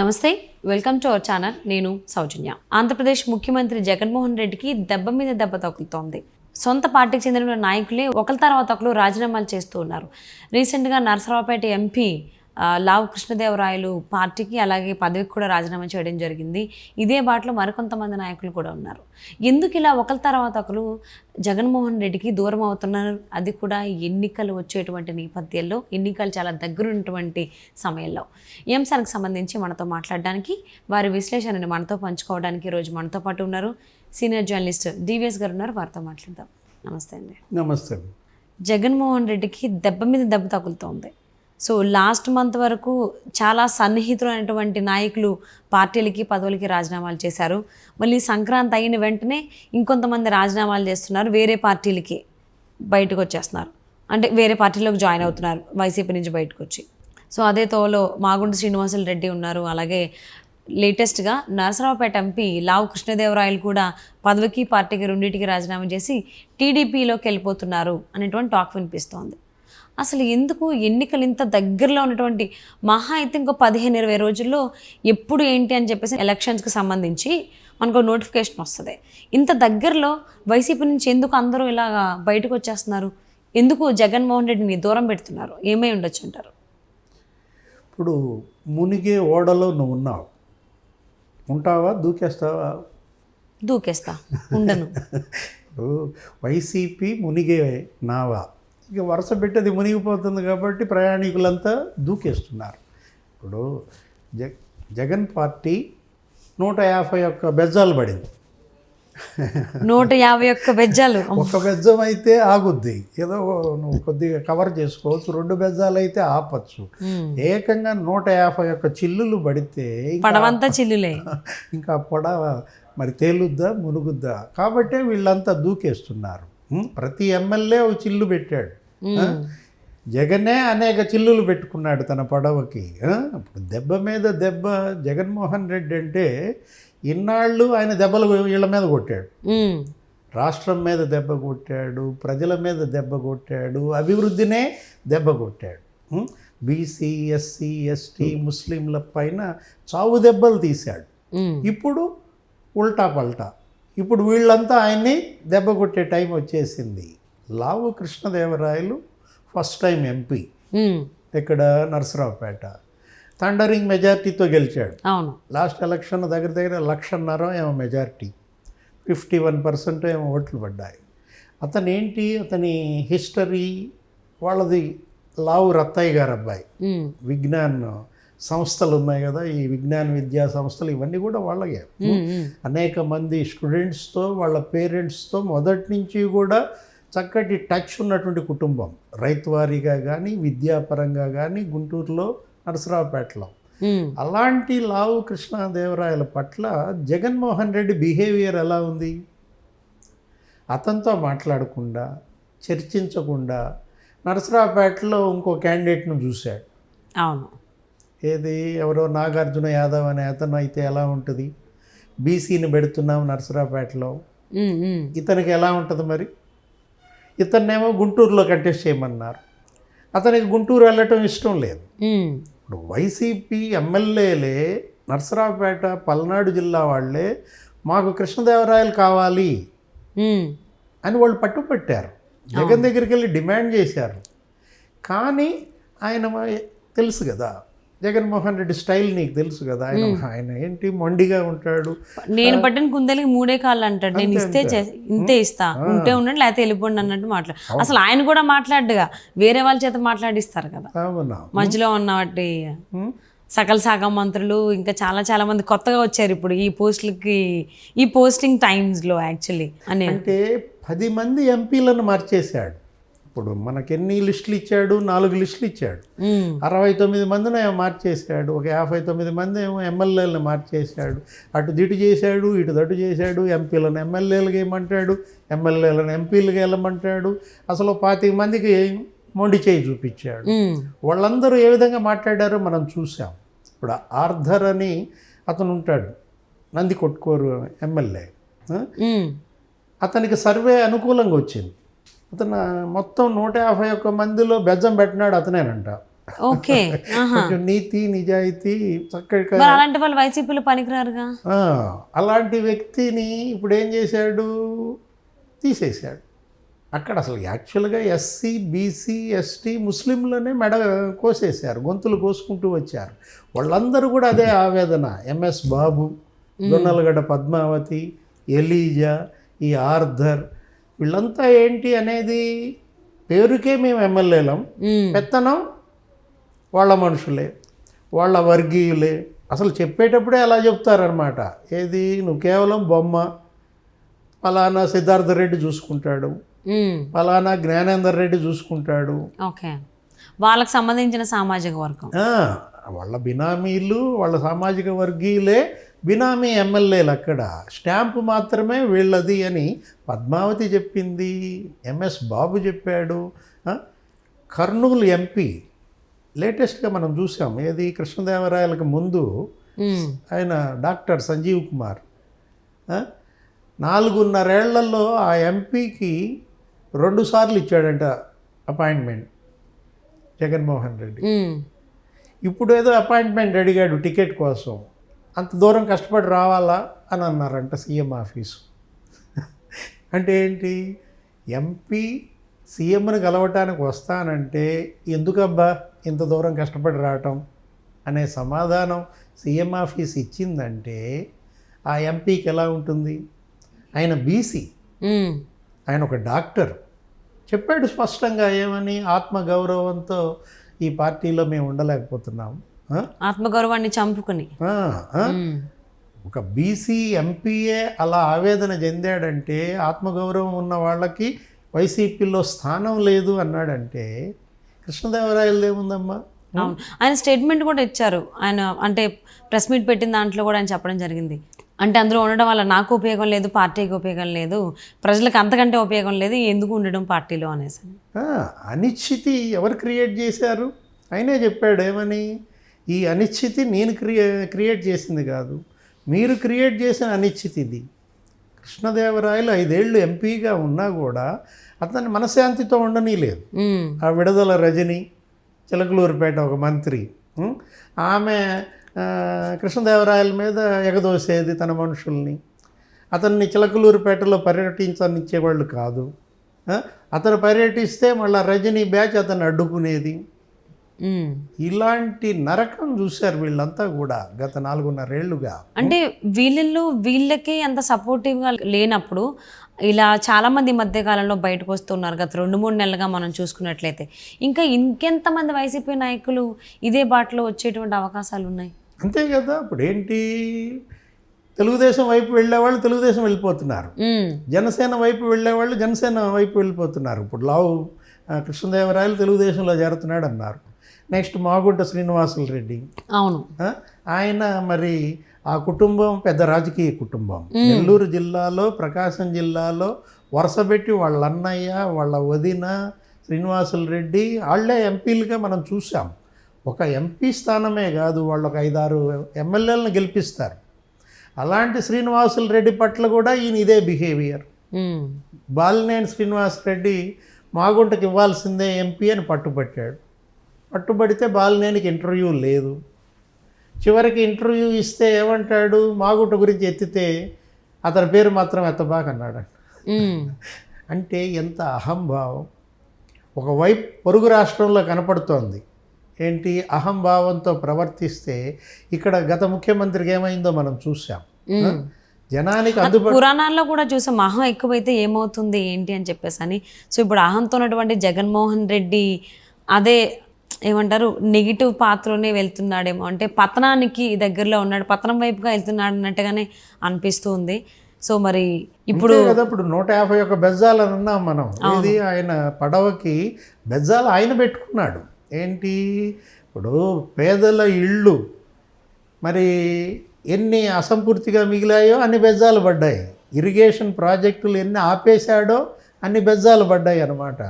నమస్తే, welcome to our channel. నేను సౌజన్య. ఆంధ్రప్రదేశ్ ముఖ్యమంత్రి జగన్మోహన్ రెడ్డికి దెబ్బ మీద దెబ్బ తగులుతోంది. సొంత పార్టీకి చెందిన నాయకులే ఒకరి తర్వాత ఒకరు రాజీనామాలు చేస్తూ ఉన్నారు. రీసెంట్గా నరసరావుపేట ఎంపీ లావు కృష్ణదేవరాయలు పార్టీకి అలాగే పదవికి కూడా రాజీనామా చేయడం జరిగింది. ఇదే బాటలో మరికొంతమంది నాయకులు కూడా ఉన్నారు. ఎందుకు ఇలా ఒకరి తర్వాత ఒకరు జగన్మోహన్ రెడ్డికి దూరం అవుతున్నారు? అది కూడా ఎన్నికలు వచ్చేటువంటి నేపథ్యంలో, ఎన్నికలు చాలా దగ్గరున్నటువంటి సమయంలో. ఈ అంశానికి సంబంధించి మనతో మాట్లాడడానికి, వారి విశ్లేషణని మనతో పంచుకోవడానికి ఈరోజు మనతో పాటు ఉన్నారు సీనియర్ జర్నలిస్ట్ డివిఎస్ గారు ఉన్నారు. వారితో మాట్లాడదాం. నమస్తే అండి. నమస్తే. జగన్మోహన్ రెడ్డికి దెబ్బ మీద దెబ్బ తగులుతోంది. సో లాస్ట్ మంత్ వరకు చాలా సన్నిహితులైనటువంటి నాయకులు పార్టీలకి పదవులకి రాజీనామాలు చేశారు. మళ్ళీ సంక్రాంతి అయిన వెంటనే ఇంకొంతమంది రాజీనామాలు చేస్తున్నారు, వేరే పార్టీలకి బయటకు వచ్చేస్తున్నారు. అంటే వేరే పార్టీలోకి జాయిన్ అవుతున్నారు వైసీపీ నుంచి బయటకు వచ్చి. సో అదే తోలో మాగుంట శ్రీనివాసులు రెడ్డి ఉన్నారు. అలాగే లేటెస్ట్గా నరసరావుపేట ఎంపీ లావు కృష్ణదేవరాయలు కూడా పదవికి పార్టీకి రెండింటికి రాజీనామా చేసి టీడీపీలోకి వెళ్ళిపోతున్నారు అనేటువంటి టాక్ వినిపిస్తోంది. అసలు ఎందుకు ఎన్నికలు ఇంత దగ్గరలో ఉన్నటువంటి మహా అయితే ఇంకో 15-20 రోజుల్లో ఎప్పుడు ఏంటి అని చెప్పేసి ఎలక్షన్స్కి సంబంధించి మనకు నోటిఫికేషన్ వస్తుంది. ఇంత దగ్గరలో వైసీపీ నుంచి ఎందుకు అందరూ ఇలా బయటకు వచ్చేస్తున్నారు? ఎందుకు జగన్మోహన్ రెడ్డిని దూరం పెడుతున్నారు? ఏమై ఉండొచ్చు అంటారు? ఇప్పుడు మునిగే ఓడలో నువ్వు ఉన్నావు, ఉంటావా దూకేస్తావా? దూకేస్తా, ఉండను. ఇప్పుడు వైసీపీ మునిగే నావా, ఇక వరుస పెట్టేది మునిగిపోతుంది కాబట్టి ప్రయాణికులంతా దూకేస్తున్నారు. ఇప్పుడు జగన్ పార్టీ 151 బెజ్జాలు పడింది. 151 బెజ్జాలు. ఒక బెజ్జం అయితే ఆగుద్ది, ఏదో నువ్వు కొద్దిగా కవర్ చేసుకోవచ్చు. 2 బెజ్జాలు అయితే ఆపచ్చు. ఏకంగా 151 చిల్లులు పడితే పడవంతా చిల్లులే. ఇంకా పడవ మరి తేలుద్దా మునుగుద్దా? కాబట్టే వీళ్ళంతా దూకేస్తున్నారు. ప్రతి ఎమ్మెల్యే ఒక చిల్లు పెట్టాడు. జగనే అనేక చిల్లులు పెట్టుకున్నాడు తన పడవకి. ఇప్పుడు దెబ్బ మీద దెబ్బ. జగన్మోహన్ రెడ్డి అంటే ఇన్నాళ్ళు ఆయన దెబ్బలు వీళ్ళ మీద కొట్టాడు. రాష్ట్రం మీద దెబ్బ కొట్టాడు, ప్రజల మీద దెబ్బ కొట్టాడు, అభివృద్ధినే దెబ్బ కొట్టాడు. బీసీ, ఎస్సీ, ఎస్టీ, ముస్లింల పైన చావు దెబ్బలు తీశాడు. ఇప్పుడు ఉల్టా పల్టా. ఇప్పుడు వీళ్ళంతా ఆయన్ని దెబ్బ కొట్టే టైం వచ్చేసింది. లావు కృష్ణదేవరాయలు ఫస్ట్ టైం ఎంపీ, ఇక్కడ నరసరావుపేట థండరింగ్ మెజార్టీతో గెలిచాడు. అవును. లాస్ట్ ఎలక్షన్ దగ్గర 1,50,000 ఏమో మెజార్టీ, 51% ఏమో ఓట్లు పడ్డాయి. అతని హిస్టరీ వాళ్ళది. లావు రత్తయ్య గారు అబ్బాయి. విజ్ఞాన్ సంస్థలు ఉన్నాయి కదా, ఈ విజ్ఞాన విద్యా సంస్థలు, ఇవన్నీ కూడా వాళ్ళకే. అనేక మంది స్టూడెంట్స్తో వాళ్ళ పేరెంట్స్తో మొదటి నుంచి కూడా చక్కటి టచ్ ఉన్నటువంటి కుటుంబం. రైతువారీగా కానీ, విద్యాపరంగా కానీ, గుంటూరులో నరసరావుపేటలో. అలాంటి లావు కృష్ణదేవరాయల పట్ల జగన్మోహన్ రెడ్డి బిహేవియర్ ఎలా ఉంది? అతనితో మాట్లాడకుండా, చర్చించకుండా నరసరావుపేటలో ఇంకో క్యాండిడేట్ను చూశాడు. అవును. ఏది, ఎవరో నాగార్జున యాదవ్ అనే అతను అయితే ఎలా ఉంటుంది? బీసీని పెడుతున్నాం నరసరావుపేటలో, ఇతనికి ఎలా ఉంటుంది మరి? ఇతన్నేమో గుంటూరులో కంటెస్ట్ చేయమన్నారు. అతనికి గుంటూరు వెళ్ళటం ఇష్టం లేదు. ఇప్పుడు వైసీపీ ఎమ్మెల్యేలే నరసరావుపేట, పల్నాడు జిల్లా వాళ్ళే మాకు కృష్ణదేవరాయలు కావాలి అని వాళ్ళు పట్టుపట్టారు. జగన్ దగ్గరికి వెళ్ళి డిమాండ్ చేశారు. కానీ ఆయన తెలుసు కదా, జగన్మోహన్ రెడ్డి స్టైల్ నీకు తెలుసు కదా. ఆయన ఏంటి మొండిగా ఉంటాడు. నేను పట్టిన కుందేలకి 3 కాళ్ళు అంటాడు. నేను ఇంతే ఇస్తా, ఉంటే ఉండండి లేకపోతే వెళ్ళిపోండి అన్నట్టు మాట్లాడు. అసలు ఆయన కూడా మాట్లాడుగా, వేరే వాళ్ళ చేత మాట్లాడిస్తారు కదా. మధ్యలో ఉన్న వాటి సకల శాఖ మంత్రులు ఇంకా చాలా మంది కొత్తగా వచ్చారు ఇప్పుడు ఈ పోస్టులకి, ఈ పోస్టింగ్ టైమ్స్లో. యాక్చువల్లీ అంటే 10 మంది ఎంపీలను మార్చేశాడు. ఇప్పుడు మనకెన్ని లిస్టులు ఇచ్చాడు? 4 లిస్టులు ఇచ్చాడు. 69 మందిని మార్చేశాడు. ఒక 59 మంది ఏమో ఎమ్మెల్యేలను మార్చేశాడు. అటు దిటు చేశాడు, ఇటు దటు చేశాడు. ఎంపీలను ఎమ్మెల్యేలుగా ఏమంటాడు, ఎమ్మెల్యేలను ఎంపీలుగా వెళ్ళమంటాడు. అసలు 25 మందికి మొండి చేయి చూపించాడు. వాళ్ళందరూ ఏ విధంగా మాట్లాడారో మనం చూసాం. ఇప్పుడు ఆర్థర్ అని అతను ఉంటాడు, నంది కొట్టుకోరు ఎమ్మెల్యే. అతనికి సర్వే అనుకూలంగా వచ్చింది. అతను మొత్తం 151 మందిలో బెజ్జం పెట్టినాడు అతనేనంట. ఓకే. ఆహా. కొంచెం నీతి నిజాయితీ చక్కగా మరి అలాంటి వాళ్ళు వైసీపీలో పనికిరారుగా. ఆ, అలాంటి వ్యక్తిని ఇప్పుడు ఏం చేశాడు, తీసేశాడు. అక్కడ అసలు యాక్చువల్గా ఎస్సీ బీసీ ఎస్టీ ముస్లింలనే మెడ కోసేశారు, గొంతులు కోసుకుంటూ వచ్చారు. వాళ్ళందరూ కూడా అదే ఆవేదన. ఎంఎస్ బాబు, జొన్నలగడ్డ పద్మావతి, ఎలీజా, ఈ ఆర్థర్, వీళ్ళంతా ఏంటి అనేది పేరుకే మేము ఎమ్మెల్యేలం, పెత్తనం వాళ్ళ మనుషులే, వాళ్ళ వర్గీయులే. అసలు చెప్పేటప్పుడే అలా చెప్తారనమాట. ఏది, నువ్వు కేవలం బొమ్మ, ఫలానా సిద్ధార్థ రెడ్డి చూసుకుంటాడు, ఫలానా జ్ఞానేందర్ రెడ్డి చూసుకుంటాడు. ఓకే, వాళ్ళకి సంబంధించిన సామాజిక వర్గం. వాళ్ళ బినామీలు, వాళ్ళ సామాజిక వర్గీయులే బినామీ ఎమ్మెల్యేలు. అక్కడ స్టాంపు మాత్రమే వీళ్ళది అని పద్మావతి చెప్పింది, ఎంఎస్ బాబు చెప్పాడు. కర్నూలు ఎంపీ లేటెస్ట్గా మనం చూసాం, ఏది, కృష్ణదేవరాయలకు ముందు ఆయన డాక్టర్ సంజీవ్ కుమార్ 4.5 ఏళ్లలో ఆ ఎంపీకి 2 సార్లు ఇచ్చాడంట అపాయింట్మెంట్ జగన్మోహన్ రెడ్డి. ఇప్పుడు ఏదో అపాయింట్మెంట్ అడిగాడు టికెట్ కోసం, అంత దూరం కష్టపడి రావాలా అని అన్నారంట సీఎం ఆఫీసు. అంటే ఏంటి, ఎంపీ సీఎంని కలవటానికి వస్తానంటే ఎందుకబ్బా ఇంత దూరం కష్టపడి రావటం అనే సమాధానం సీఎం ఆఫీస్ ఇచ్చిందంటే ఆ ఎంపీకి ఎలా ఉంటుంది? ఆయన బీసీ, ఆయన ఒక డాక్టర్, చెప్పాడు స్పష్టంగా. ఏమని? ఆత్మగౌరవంతో ఈ పార్టీలో మేము ఉండలేకపోతున్నాం. ఆత్మగౌరవాన్ని చంపుకుని ఒక బీసీ ఎంపీఏ అలా ఆవేదన చెందాడంటే, ఆత్మగౌరవం ఉన్న వాళ్ళకి వైసీపీలో స్థానం లేదు అన్నాడంటే కృష్ణదేవరాయలు ఏముందమ్మా? అవును, ఆయన స్టేట్మెంట్ కూడా ఇచ్చారు. ఆయన అంటే ప్రెస్ మీట్ పెట్టిన దాంట్లో కూడా ఆయన చెప్పడం జరిగింది. అంటే అందులో ఉండడం వల్ల నాకు ఉపయోగం లేదు, పార్టీకి ఉపయోగం లేదు, ప్రజలకు అంతకంటే ఉపయోగం లేదు, ఎందుకు ఉండడం పార్టీలో అనేసి. అనిశ్చితి ఎవరు క్రియేట్ చేశారు? ఆయనే చెప్పాడు. ఏమని? ఈ అనిశ్చితి నేను క్రియేట్ చేసింది కాదు, మీరు క్రియేట్ చేసిన అనిశ్చితి ఇది. కృష్ణదేవరాయలు 5 ఏళ్ళు ఎంపీగా ఉన్నా కూడా అతన్ని మనశ్శాంతితో ఉండనీలేదు. ఆ విడుదల రజని, చిలకలూరుపేట ఒక మంత్రి, ఆమె కృష్ణదేవరాయల మీద ఎగదోసేది తన మనుషుల్ని. అతన్ని చిలకలూరుపేటలో పర్యటించనిచ్చేవాళ్ళు కాదు. అతను పర్యటిస్తే మళ్ళీ రజనీ బ్యాచ్ అతన్ని అడ్డుకునేది. ఇలాంటి నరకం చూశారు వీళ్ళంతా కూడా గత 4.5 ఏళ్లుగా. అంటే వీళ్ళకి అంత సపోర్టివ్గా లేనప్పుడు ఇలా చాలామంది ఈ మధ్యకాలంలో బయటకు వస్తున్నారు. గత 2-3 నెలలుగా మనం చూసుకున్నట్లయితే ఇంకెంతమంది వైసీపీ నాయకులు ఇదే బాటలో వచ్చేటువంటి అవకాశాలు ఉన్నాయి? అంతే కదా. ఇప్పుడు ఏంటి, తెలుగుదేశం వైపు వెళ్ళేవాళ్ళు తెలుగుదేశం వెళ్ళిపోతున్నారు, జనసేన వైపు వెళ్ళేవాళ్ళు జనసేన వైపు వెళ్ళిపోతున్నారు. ఇప్పుడు లావు కృష్ణదేవరాయలు తెలుగుదేశంలో చేరుతున్నాడు అన్నారు. నెక్స్ట్ మాగుంట శ్రీనివాసులు రెడ్డి, అవును, ఆయన మరి ఆ కుటుంబం పెద్ద రాజకీయ కుటుంబం. నెల్లూరు జిల్లాలో, ప్రకాశం జిల్లాలో వరుసపెట్టి వాళ్ళ అన్నయ్య, వాళ్ళ వదిన శ్రీనివాసులు రెడ్డి వాళ్ళే ఎంపీలుగా మనం చూసాం. ఒక ఎంపీ స్థానమే కాదు, వాళ్ళు ఒక 5-6 ఎమ్మెల్యేలను గెలిపిస్తారు. అలాంటి శ్రీనివాసులు రెడ్డి పట్ల కూడా ఈయన ఇదే బిహేవియర్. బాలినేని శ్రీనివాస్ రెడ్డి మాగుంటకి ఇవ్వాల్సిందే ఎంపీ అని పట్టుబట్టాడు. పట్టుబడితే బాలినేనికి ఇంటర్వ్యూ లేదు. చివరికి ఇంటర్వ్యూ ఇస్తే ఏమంటాడు, మాగుంట గురించి ఎత్తితే అతని పేరు మాత్రం ఎత్తబాకన్నాడు. అంటే ఎంత అహంభావం ఒకవైపు పొరుగు రాష్ట్రంలో కనపడుతోంది. ఏంటి, అహంభావంతో ప్రవర్తిస్తే ఇక్కడ గత ముఖ్యమంత్రికి ఏమైందో మనం చూసాం. జనానికి అందుబాటు పురాణాల్లో కూడా చూసాం, అహం ఎక్కువైతే ఏమవుతుంది ఏంటి అని చెప్పేసి అని. సో ఇప్పుడు అహంతో ఉన్నటువంటి జగన్మోహన్ రెడ్డి అదే ఏమంటారు, నెగిటివ్ పాత్రలోనే వెళ్తున్నాడేమో, అంటే పతనానికి దగ్గరలో ఉన్నాడు, పతనం వైపుగా వెళ్తున్నాడు అన్నట్టుగానే అనిపిస్తూ ఉంది. సో మరి ఇప్పుడు కదా, ఇప్పుడు 151 బెజ్జాలు అని అన్నాం మనం. ఇది ఆయన పడవకి బెజ్జాలు ఆయన పెట్టుకున్నాడు. ఏంటి, ఇప్పుడు పేదల ఇళ్ళు మరి ఎన్ని అసంపూర్తిగా మిగిలాయో అన్ని బెజ్జాలు పడ్డాయి. ఇరిగేషన్ ప్రాజెక్టులు ఎన్ని ఆపేశాడో అన్ని బెజ్జాలు పడ్డాయి అన్నమాట.